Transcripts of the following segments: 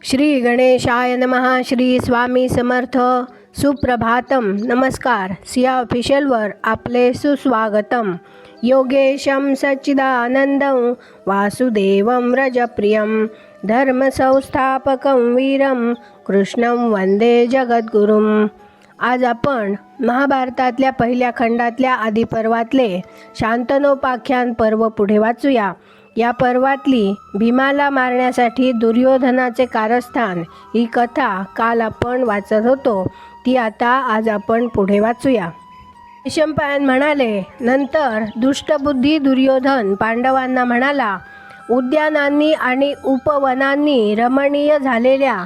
श्री गणेशाय नमः. श्री स्वामी समर्थ. सुप्रभातम. नमस्कार. सिया ऑफिशियलवर आपले सुस्वागतम. योगेशं सच्चिदानंदं वासुदेवं व्रजप्रियं धर्मसंस्थापकं वीरं कृष्णं वंदे जगद्गुरुं. आज आपण महाभारतातल्या पहिल्या खंडातल्या आदिपर्वातले शांतनोपाख्यान पर्व पुढे वाचूया. या पर्वातली भीमाला मारण्यासाठी दुर्योधनाचे कारस्थान ही कथा काल आपण वाचत होतो, ती आज आपण पुढे वाचूया. वैशंपायन म्हणाले, नंतर दुष्टबुद्धी दुर्योधन पांडवांना म्हणाला, उद्यानांनी आणि उपवनांनी रमणीय झालेल्या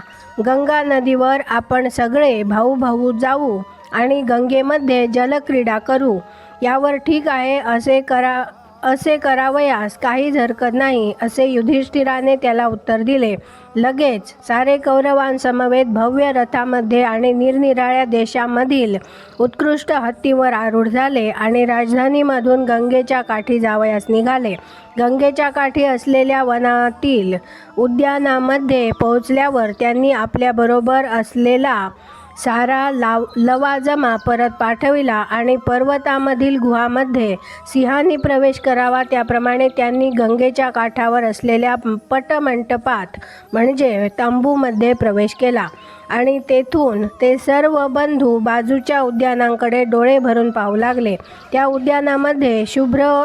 गंगा नदीवर आपण सगळे भाऊ भाऊ जाऊ आणि गंगेमध्ये जलक्रीडा करू. यावर ठीक आहे, असे करावयास काहीच हरकत नाही, असे युधिष्ठिराने त्याला उत्तर दिले. लगेच सारे कौरवांसमवेत भव्य रथामध्ये आणि निरनिराळ्या देशामधील उत्कृष्ट हत्तीवर आरूढ झाले आणि राजधानीमधून गंगेच्या काठी जावयास निघाले. गंगेच्या काठी असलेल्या वनातील उद्यानामध्ये पोहोचल्यावर त्यांनी आपल्याबरोबर असलेला सारा लवाजमा परत पाठविला आणि पर्वतामधील गुहामध्ये सिंहांनी प्रवेश करावा त्याप्रमाणे त्यांनी गंगेच्या काठावर असलेल्या पटमंटपात म्हणजे तंबूमध्ये प्रवेश केला आणि तेथून ते सर्व बंधू बाजूच्या उद्यानांकडे डोळे भरून पाहू लागले. त्या उद्यानामध्ये शुभ्र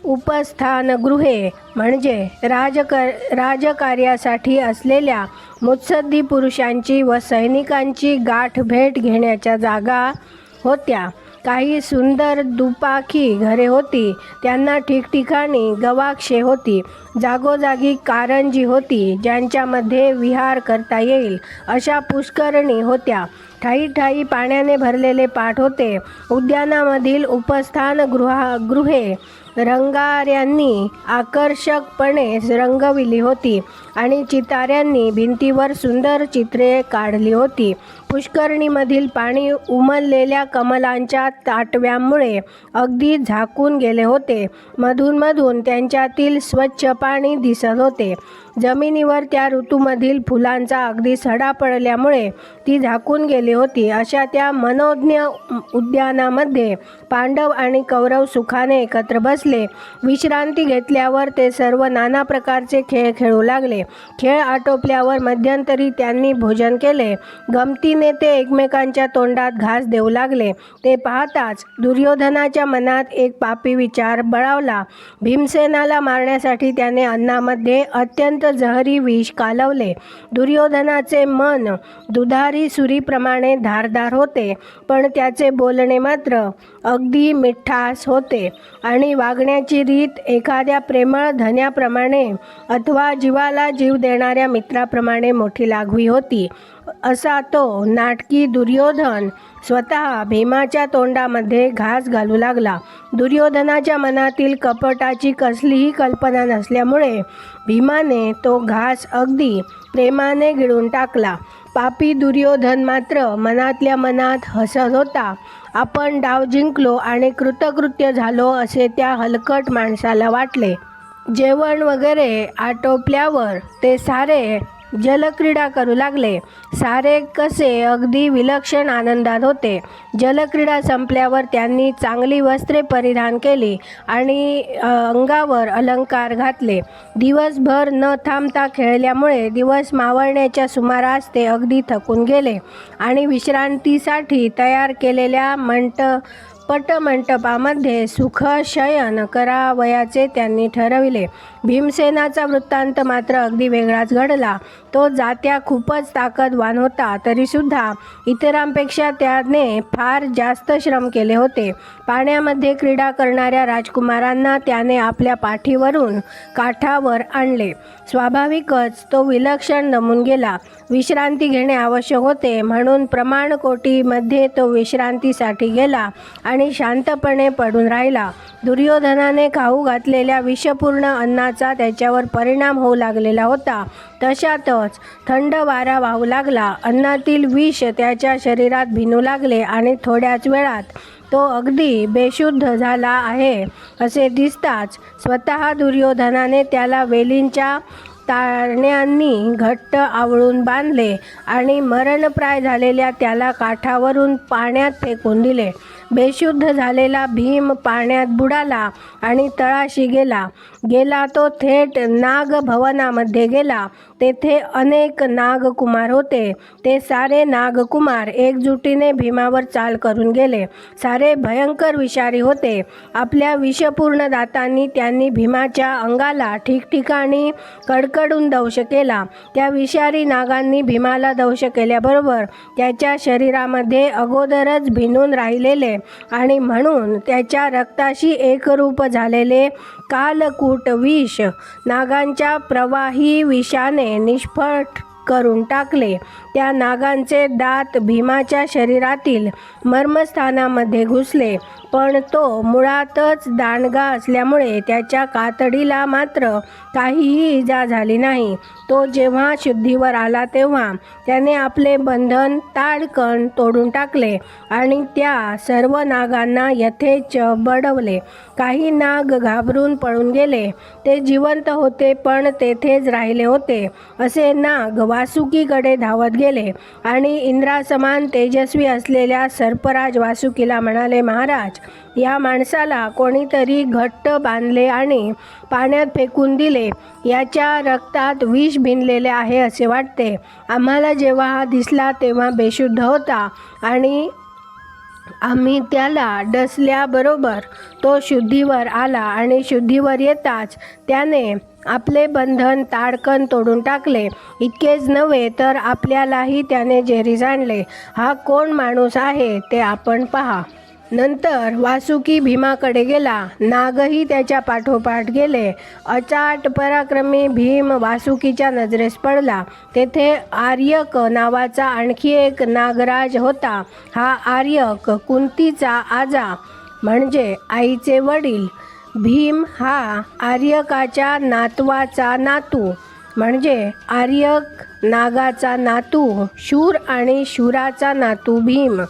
उपस्थानगृहे म्हणजे राजकार्यासाठी असलेल्या मुत्सद्दी पुरुषांची व सैनिकांची गाठ भेट घेण्याच्या जागा होत्या. काही सुंदर दुपाखी घरे होती, त्यांना ठिकठिकाणी गवाक्षे होती. जागोजागी कारंजी होती, ज्यांच्यामध्ये विहार करता येईल अशा पुष्करणी होत्या. ठायी ठायी पाण्याने भरलेले पाट होते. उद्यानामधील उपस्थानगृहे रंगाऱ्यांनी आकर्षकपणे रंगविली होती आणि चिताऱ्यांनी भिंतीवर सुंदर चित्रे काढली होती. पुष्करणीमधील पाणी उमललेल्या कमलांच्या ताटव्यामुळे अगदी झाकून गेले होते. मधून मधून त्यांच्यातील स्वच्छ पाणी दिसत होते. जमिनीवर त्या ऋतूमधील फुलांचा अगदी सडा पडल्यामुळे ती झाकून गेली होती. अशा त्या मनोज्ञ उद्यानामध्ये पांडव आणि कौरव सुखाने एकत्र बसले. विश्रांती घेतल्यावर ते सर्व नाना प्रकारचे खेळ खेळू लागले. खेळ आटोपल्यावर मध्यंतरी त्यांनी भोजन केले. गमतीने ते एकमेकांच्या तोंडात घास देऊ लागले. ते पाहताच दुर्योधनाच्या मनात एक पापी विचार बळावला. भीमसेनाला मारण्यासाठी त्याने अन्नामध्ये अत्यंत जहरी विष कालवले. दुर्योधनाचे मन दुधारी सुरीप्रमाणे धारदार होते, पण त्याचे बोलणे मात्र अगदी मिठास होते आणि वागण्याची रीत एखाद्या प्रेमळ धन्याप्रमाणे अथवा जीवाला जीव देणाऱ्या मित्राप्रमाणे मोठी लागवी होती. असा तो नाटकी दुर्योधन स्वतः भीमाच्या तोंडामध्ये घास घालू लागला. दुर्योधनाच्या मनातील कपटाची कसलीही कल्पना नसल्यामुळे भीमाने तो घास अगदी प्रेमाने गिळून टाकला. पापी दुर्योधन मात्र मनातल्या मनात हसत होता. आपण डाव जिंकलो आणि कृतकृत्य झालो असे त्या हलकट माणसाला वाटले. जेवण वगैरे आटोपल्यावर ते सारे जलक्रीडा करू लागले. सारे कसे अगदी विलक्षण आनंदात होते. जलक्रीडा संपल्यावर त्यांनी चांगली वस्त्रे परिधान केली आणि अंगावर अलंकार घातले. दिवसभर न थांबता खेळल्यामुळे दिवस मावळण्याच्या सुमारास ते अगदी थकून गेले आणि विश्रांतीसाठी तयार केलेल्या पटमंटपामध्ये सुखशयन करावयाचे त्यांनी ठरविले. भीमसेनाचा वृत्तांत मात्र अगदी वेगळाच घडला. तो जात्या खूपच ताकदवान होता, तरीसुद्धा इतरांपेक्षा त्याने फार जास्त श्रम केले होते. पाण्यामध्ये क्रीडा करणाऱ्या राजकुमारांना त्याने आपल्या पाठीवरून काठावर आणले. स्वाभाविकच तो विलक्षण दमून गेला. विश्रांती घेणे आवश्यक होते, म्हणून प्रमाणकोटीमध्ये तो विश्रांतीसाठी गेला आणि शांतपणे पडून राहिला. दुर्योधनाने खाऊ घातलेल्या विषपूर्ण अन्नाचा त्याच्यावर परिणाम होऊ लागलेला होता. तशातच थंड वारा वाहू लागला. अन्नातील विष त्याच्या शरीरात भिनू लागले आणि थोड्याच वेळात तो अगदी बेशुद्ध झाला आहे असे दिसताच स्वतः दुर्योधनाने त्याला वेलींच्या ताण्यांनी घट्ट आवळून बांधले आणि मरणप्राय झालेल्या त्याला काठावरून पाण्यात फेकून दिले. बेशुद्ध झालेला भीम पाण्यात बुडाला आणि तळाशी गेला तो थेट नागभवनामध्ये गेला. तेथे अनेक नागकुमार होते. ते सारे नागकुमार एकजुटीने भीमावर चाल करून गेले. सारे भयंकर विषारी होते. आपल्या विषपूर्ण दातांनी त्यांनी भीमाच्या अंगाला ठिकठिकाणी कडकडून दंश केला. त्या विषारी नागांनी भीमाला दंश केल्याबरोबर त्याच्या शरीरामध्ये अगोदरच भिनून राहिलेले आणि म्हणून त्याच्या रक्ताशी एकरूप झालेले कालकूट विष नागांच्या प्रवाही विषाने निष्फळ करून टाकले. त्या नागांचे दात भीमाच्या शरीरातील मर्मस्थानामध्ये घुसले, पण तो मुळातच दांडगा असल्यामुळे त्याच्या कातडीला मात्र काहीही इजा झाली नाही. तो जेव्हा शुद्धीवर आला तेव्हा त्याने आपले बंधन ताडकन तोडून टाकले आणि त्या सर्व नागांना यथेच बडवले. काही नाग घाबरून पळून गेले. ते जिवंत होते पण तेथेच राहिले होते. असे नाग वासुकीकडे धावत गेले आणि इंद्रासमान तेजस्वी असलेल्या सर्पराज वासुकीला म्हणाले, महाराज, या माणसाला कोणीतरी घट्ट बांधले आणि पाण्यात फेकून दिले. याच्या रक्तात विष भिनलेले आहे असे वाटते. आम्हाला जेव्हा हा दिसला तेव्हा बेशुद्ध होता आणि आम्ही त्याला डसल्याबरोबर तो शुद्धीवर आला आणि शुद्धीवर येताच त्याने आपले बंधन ताडकन तोडून टाकले. इतकेच नव्हे तर आपल्यालाही त्याने जेरीस आणले. हा कोण माणूस आहे ते आपण पहा. नंतर वासुकी भीमाकडे गेला. नागही त्याच्या पाठोपाठ गेले. अचाट पराक्रमी भीम वासुकीच्या नजरेस पडला. तेथे आर्यक नावाचा आणखी एक नागराज होता. हा आर्यक कुंतीचा आजा म्हणजे आईचे वडील. भीम हा आर्यकाच्या नातवाचा नातू म्हणजे आर्यक नागाचा नातू शूर आणि शूराचा नातू भीम.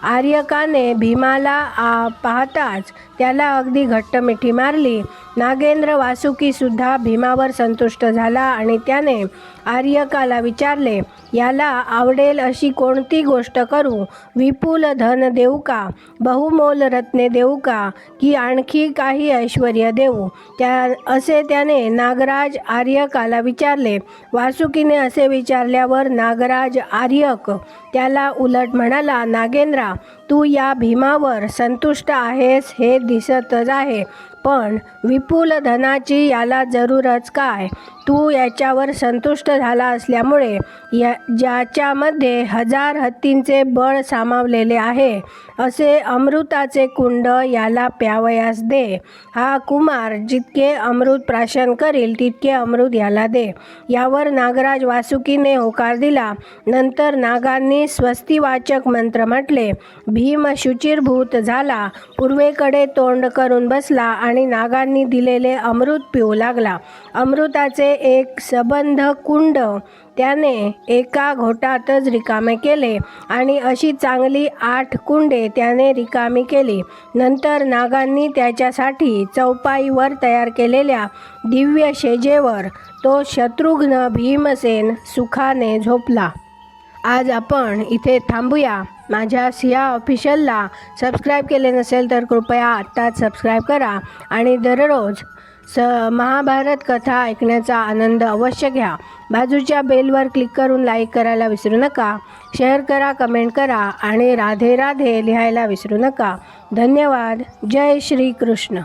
आर्यकाने भीमाला पाहताच त्याला अगदी घट्ट मिठी मारली. नागेंद्र वासुकीसुद्धा भीमावर संतुष्ट झाला आणि त्याने आर्यकाला विचारले, याला आवडेल अशी कोणती गोष्ट करू? विपुल धन देऊ का? बहुमोल रत्ने देऊ का? की आणखी काही ऐश्वर्य देऊ? असे त्याने नागराज आर्यकाला विचारले. वासुकीने असे विचारल्यावर नागराज आर्यक त्याला उलट म्हणाला, नागेंद्रा, तू या भीमावर संतुष्ट आहेस हे दिसतच आहे, पण विपुल धनाची याला जरूरच काय? तू याच्यावर संतुष्ट झाला असल्यामुळे ज्याच्यामध्ये 1000 हत्तींचे बळ सामावलेले आहे असे अमृताचे कुंड याला प्यावयास दे. हा कुमार जितके अमृत प्राशन करील तितके अमृत याला दे. यावर नागराज वासुकीने होकार दिला. नंतर नागांनी स्वस्तिवाचक मंत्र म्हटले. भीम शुचिरभूत झाला, पूर्वेकडे तोंड करून बसला आणि नागांनी दिलेले अमृत पिऊ लागला. अमृताचे एक सबंध कुंड त्याने एका घोटातच रिकामे केले आणि अशी चांगली 8 कुंडे त्याने रिकामी केली. नंतर नागांनी त्याच्यासाठी चौपाईवर तयार केलेल्या दिव्य शेजेवर तो शत्रुघ्न भीमसेन सुखाने झोपला. आज आपण इथे थांबूया. माझ्या सिया ऑफिशियलला सबस्क्राईब केले नसेल तर कृपया आत्ताच सबस्क्राईब करा आणि दररोज महाभारत कथा ऐकण्याचा आनंद अवश्य घ्या. बाजूच्या बेलवर क्लिक करून लाईक करायला विसरू नका. शेअर करा, कमेंट करा आणि राधे राधे लिहायला विसरू नका. धन्यवाद. जय श्री कृष्ण.